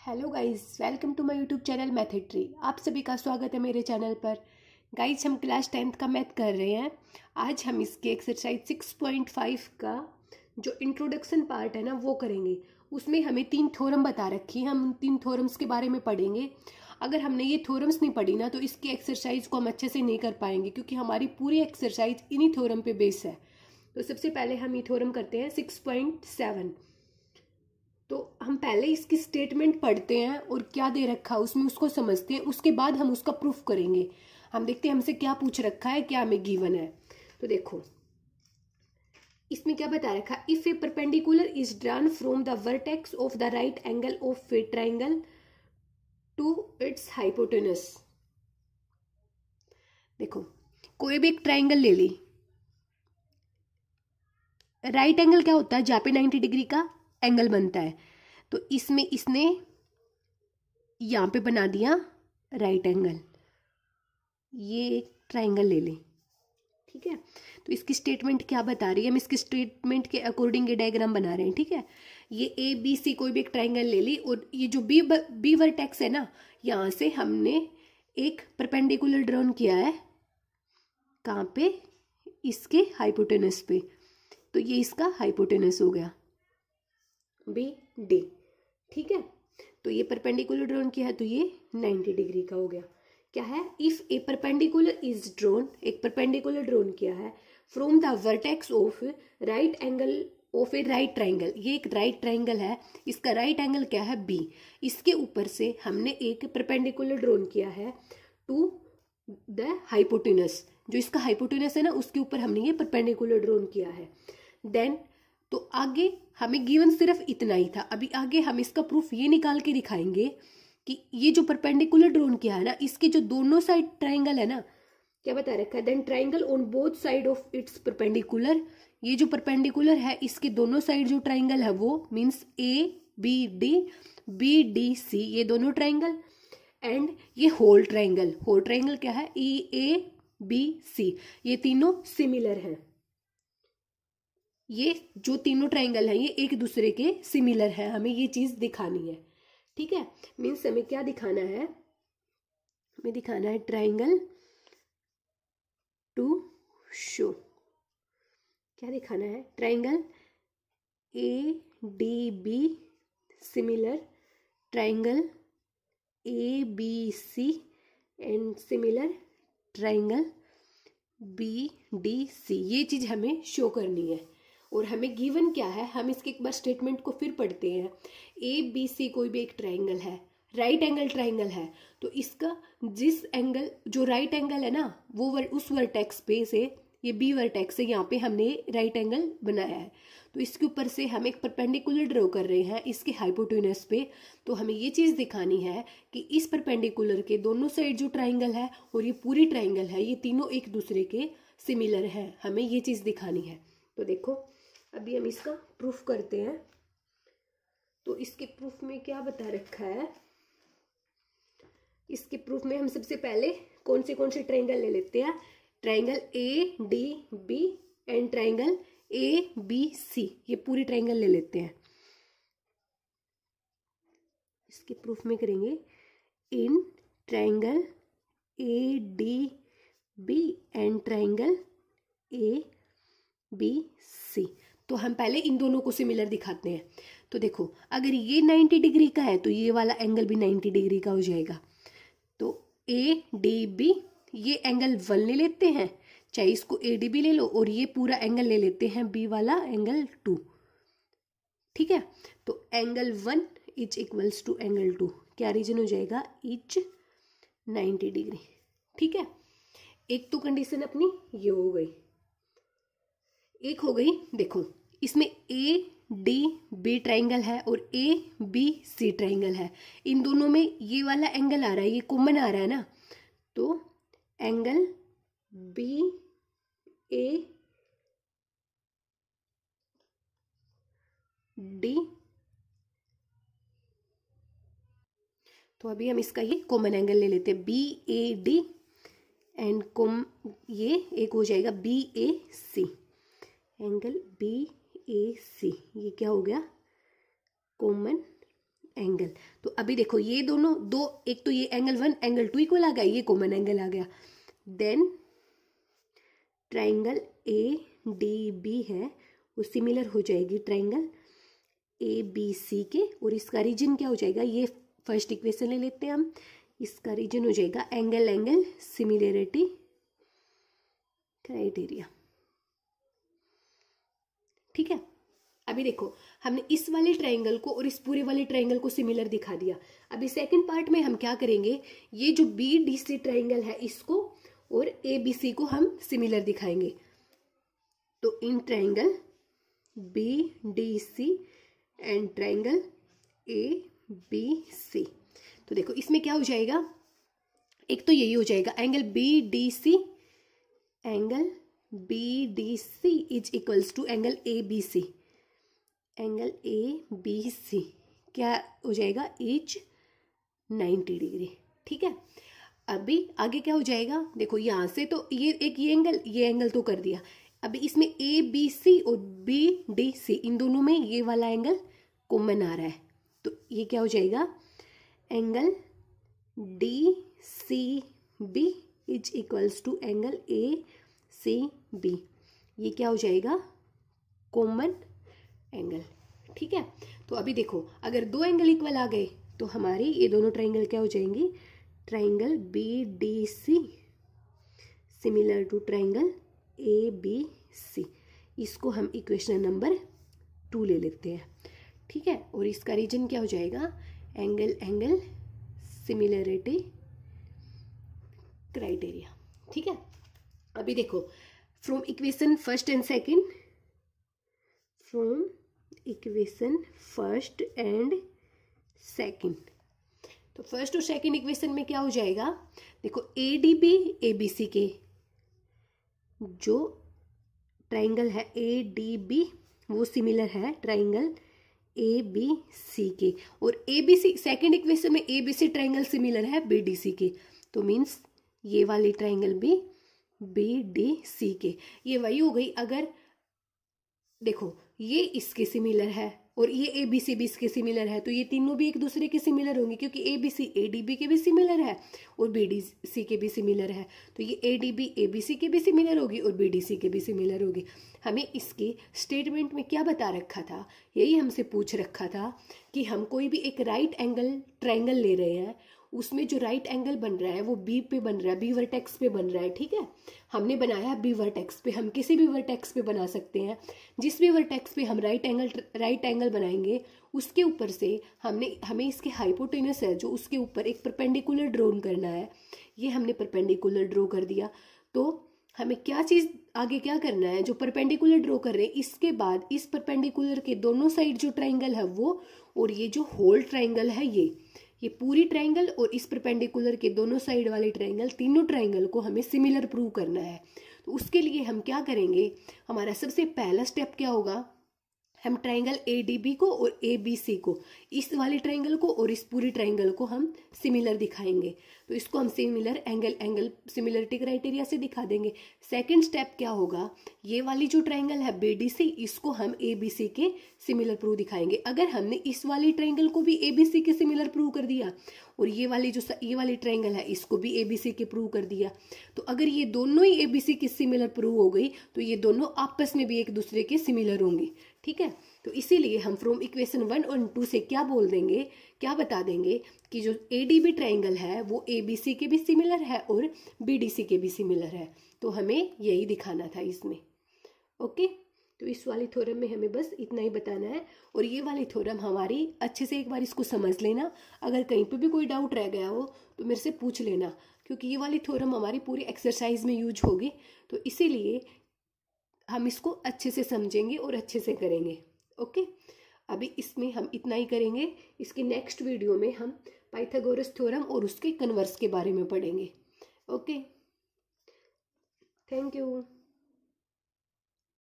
Hello guys, welcome to my YouTube channel Method Tree. आप सभी का स्वागत है मेरे चैनल पर। गाइस, हम क्लास 10th का मैथ कर रहे हैं। आज हम इसके एक्सरसाइज 6.5 का जो इंट्रोडक्शन पार्ट है ना वो करेंगे। उसमें हमें 3 थ्योरम बता रखी है, हम उन 3 थ्योरम्स के बारे में पढ़ेंगे। अगर हमने ये थ्योरम्स नहीं पढ़ी ना तो इसकी एक्सरसाइज को हम अच्छे से नहीं कर पाएंगे, क्योंकि हमारी पूरी एक्सरसाइज इन्हीं थ्योरम पे बेस है। तो सबसे पहले हम ये थ्योरम करते हैं 6.7। तो हम पहले इसकी स्टेटमेंट पढ़ते हैं और क्या दे रखा है उसमें उसको समझते हैं, उसके बाद हम उसका प्रूफ करेंगे। हम देखते हैं हमसे क्या पूछ रखा है, क्या हमें गिवन है। तो देखो इसमें क्या बता रखा है। If a perpendicular is drawn from the vertex of the right angle of a triangle to its hypotenuse. देखो कोई भी एक ट्राइंगल ले ली। राइट एंगल क्या होता है? जहाँ पे 90 डिग्री का एंगल बनता है। तो इसमें इसने यहां पे बना दिया राइट एंगल। ये एक ट्राइंगल ले लें, ठीक है। तो इसकी स्टेटमेंट क्या बता रही है, हम इसकी स्टेटमेंट के अकॉर्डिंग ये डायग्राम बना रहे हैं, ठीक है। ये ए बी सी कोई भी एक ट्राइंगल ले ली और ये जो बी वर्टेक्स है ना, यहां से हमने एक परपेंडिकुलर ड्रॉन किया है। कहाँ पे? इसके हाइपोटेनस पे। तो ये इसका हाइपोटेनस हो गया बी डी, ठीक है। तो ये परपेंडिकुलर ड्रॉन किया है तो ये 90 डिग्री का हो गया। क्या है? If a perpendicular is drawn, एक परपेंडिकुलर ड्रॉन किया है from the vertex of right angle of A right triangle. ये एक राइट ट्राइंगल है, इसका राइट एंगल क्या है? बी। इसके ऊपर से हमने एक परपेंडिकुलर ड्रॉन किया है टू द हाइपोटेनस। जो इसका हाइपोटेनस है ना, उसके ऊपर हमने ये परपेंडिकुलर ड्रॉन किया है। देन तो आगे हमें गिवन सिर्फ इतना ही था। अभी आगे हम इसका प्रूफ ये निकाल के दिखाएंगे कि ये जो परपेंडिकुलर ड्रॉन किया है ना, इसके जो दोनों साइड ट्राइंगल है ना, क्या बता रखा है? Then triangle on both side of its perpendicular. ये जो परपेंडिकुलर है इसके दोनों साइड जो ट्राइंगल है वो means A B D, B D C, ये दोनों ट्राइंगल। एंड ये होल ट्राइंगल, होल ट्राइंगल क्या है? ई ए बी सी, ये तीनों सिमिलर हैं। ये जो तीनों ट्राइंगल हैं ये एक दूसरे के सिमिलर है, हमें ये चीज दिखानी है, ठीक है। मीन्स हमें क्या दिखाना है? हमें दिखाना है ट्राइंगल टू शो। क्या दिखाना है? Triangle A D B similar, triangle A B C and similar, triangle B D C. ये चीज हमें शो करनी है। और हमें गिवन क्या है, हम इसके एक बार स्टेटमेंट को फिर पढ़ते हैं। ए बी सी कोई भी एक ट्राइंगल है, राइट एंगल ट्राइंगल है। तो इसका जिस एंगल जो राइट एंगल है ना वो उस वर्टेक्स पे से, ये बी वर्टेक्स से यहाँ पे हमने राइट एंगल बनाया है। तो इसके ऊपर से हम एक परपेंडिकुलर ड्रॉ कर रहे हैं इसके हाइपोटेनस पे। तो हमें ये चीज दिखानी है कि इस परपेंडिकुलर के दोनों साइड जो ट्राइंगल है और ये पूरी ट्राइंगल है, ये तीनों एक दूसरे के सिमिलर है। हमें ये चीज दिखानी है। तो देखो अभी हम इसका प्रूफ करते हैं। तो इसके प्रूफ में क्या बता रखा है? इसके प्रूफ में हम सबसे पहले कौन से ट्राइंगल ले लेते हैं। Triangle A D B and triangle A B C, ये पूरी ट्राइंगल ले लेते हैं। इसके प्रूफ में करेंगे in triangle A D B and triangle A B C. तो हम पहले इन दोनों को सिमिलर दिखाते हैं। तो देखो अगर ये 90 डिग्री का है तो ये वाला एंगल भी 90 डिग्री का हो जाएगा। तो ए डी बी, ये एंगल 1 ले लेते हैं, चाहे इसको ए डी बी ले लो, और ये पूरा एंगल ले लेते हैं बी वाला एंगल 2, ठीक है। तो angle 1 is equals to angle 2, क्या रीजन हो जाएगा? इज 90 डिग्री, ठीक है। एक तो कंडीशन अपनी ये हो गई। एक हो गई, देखो इसमें ए डी बी ट्राइंगल है और ए बी सी ट्राइंगल है। इन दोनों में ये वाला एंगल आ रहा है, ये कॉमन आ रहा है ना। तो एंगल बी ए डी, तो अभी हम इसका ये कॉमन एंगल ले लेते हैं बी ए डी एंड ये एक हो जाएगा बी ए सी। एंगल बी ए सी, ये क्या हो गया? Common angle. तो अभी देखो ये दोनों दो, एक तो ये एंगल 1 एंगल 2 इक्वल आ गया, ये कॉमन एंगल आ गया। Then triangle A D B है वो सिमिलर हो जाएगी ट्राइंगल ए बी सी के, और इसका रीजन क्या हो जाएगा, ये फर्स्ट इक्वेशन ले लेते हैं हम, इसका रीजन हो जाएगा एंगल एंगल सिमिलरिटी क्राइटेरिया। ठीक है, अभी देखो हमने इस वाले ट्राइंगल को और इस पूरे वाले ट्राइंगल को सिमिलर दिखा दिया। अभी सेकंड पार्ट में हम क्या करेंगे, ये जो बी डी सी ट्राइंगल है इसको और ए बी सी को हम सिमिलर दिखाएंगे। तो in triangle B D C and triangle A B C, तो देखो इसमें क्या हो जाएगा, एक तो यही हो जाएगा angle B D C, angle B D C is equals to angle A B C, angle A B C क्या हो जाएगा, इज 90 डिग्री। ठीक है, अभी आगे क्या हो जाएगा, देखो यहां से तो ये एक ये एंगल तो कर दिया। अभी इसमें ए बी सी और बी डी सी इन दोनों में ये वाला एंगल कॉमन आ रहा है, तो ये क्या हो जाएगा, angle D C B is equals to angle A C B, ये क्या हो जाएगा, कॉमन एंगल। ठीक है, तो अभी देखो अगर दो एंगल इक्वल आ गए तो हमारी ये दोनों ट्राइंगल क्या हो जाएंगी, triangle B D C similar to triangle A B C, इसको हम इक्वेशन नंबर 2 ले लेते हैं। ठीक है, और इसका रीजन क्या हो जाएगा, एंगल एंगल सिमिलरिटी क्राइटेरिया। ठीक है, अभी देखो from equation first and second, from equation first and second, तो फर्स्ट और सेकंड इक्वेशन में क्या हो जाएगा, देखो A D B A B C के जो ट्राइंगल है ए डी बी वो सिमिलर है ट्राइंगल ए बी सी के, और A B C second equation में A B C triangle similar है बी डी सी के, तो मीन्स ये वाली ट्राइंगल भी बी डी सी के, ये वही हो गई। अगर देखो ये इसके सिमिलर है और ये ए बी सी भी इसके सिमिलर है, तो ये तीनों भी एक दूसरे के सिमिलर होंगे, क्योंकि A B C A D B के भी सिमिलर है और बी डी सी के भी सिमिलर है, तो ये A D B A B C के भी सिमिलर होगी और बी डी सी के भी सिमिलर होगी। हमें इसकी स्टेटमेंट में क्या बता रखा था, यही हमसे पूछ रखा था कि हम कोई भी एक राइट एंगल ट्राइंगल ले रहे हैं, उसमें जो राइट एंगल बन रहा है वो बी पे बन रहा है, बी वर्टेक्स पे बन रहा है। ठीक है, हमने बनाया बी वर्टेक्स पे, हम किसी भी वर्टेक्स पे बना सकते हैं, जिस भी वर्टेक्स पे हम राइट एंगल बनाएंगे उसके ऊपर से हमें इसके हाइपोटेनस है जो उसके ऊपर एक परपेंडिकुलर ड्रॉ करना है, ये हमने परपेंडिकुलर ड्रॉ कर दिया। तो हमें क्या चीज आगे क्या करना है, जो परपेंडिकुलर ड्रॉ कर रहे हैं इसके बाद इस परपेंडिकुलर के दोनों साइड जो ट्राइंगल है वो, और ये जो होल ट्राइंगल है ये पूरी ट्राइंगल और इस परपेंडिकुलर के दोनों साइड वाले ट्राइंगल, तीनों ट्राइंगल को हमें सिमिलर प्रूव करना है। तो उसके लिए हम क्या करेंगे, हमारा सबसे पहला स्टेप क्या होगा, हम ट्राइंगल ए डी बी को और ए बी सी को, इस वाले ट्राइंगल को और इस पूरी ट्राइंगल को हम सिमिलर दिखाएंगे। तो इसको हम similar angle angle similarity criteria से दिखा देंगे। सेकंड स्टेप क्या होगा, ये वाली जो ट्राइंगल है बी डी सी, इसको हम ए बी सी के सिमिलर प्रूव दिखाएंगे। अगर हमने इस वाली ट्राइंगल को भी ए बी सी के सिमिलर प्रूव कर दिया और ये वाली ट्राइंगल है इसको भी ए बी सी के प्रूव कर दिया, तो अगर ये दोनों ही ए बी सी के सिमिलर प्रूव हो गई तो ये दोनों आपस में भी एक दूसरे के सिमिलर होंगे। ठीक है, तो इसीलिए हम फ्रॉम इक्वेशन 1 और 2 से क्या बोल देंगे, क्या बता देंगे कि जो ए डी बी ट्राइंगल है वो ए बी सी के भी सिमिलर है और बी डी सी के भी सिमिलर है। तो हमें यही दिखाना था इसमें। ओके, तो इस वाली थ्योरम में हमें बस इतना ही बताना है, और ये वाली थ्योरम हमारी अच्छे से एक बार इसको समझ लेना। अगर कहीं पे भी कोई डाउट रह गया हो तो मेरे से पूछ लेना, क्योंकि ये वाली थ्योरम हमारी पूरी एक्सरसाइज में यूज होगी, तो इसीलिए हम इसको अच्छे से समझेंगे और अच्छे से करेंगे। ओके, अभी इसमें हम इतना ही करेंगे। इसके नेक्स्ट वीडियो में हम पाइथागोरस थ्योरम और उसके कन्वर्स के बारे में पढ़ेंगे। Okay, thank you.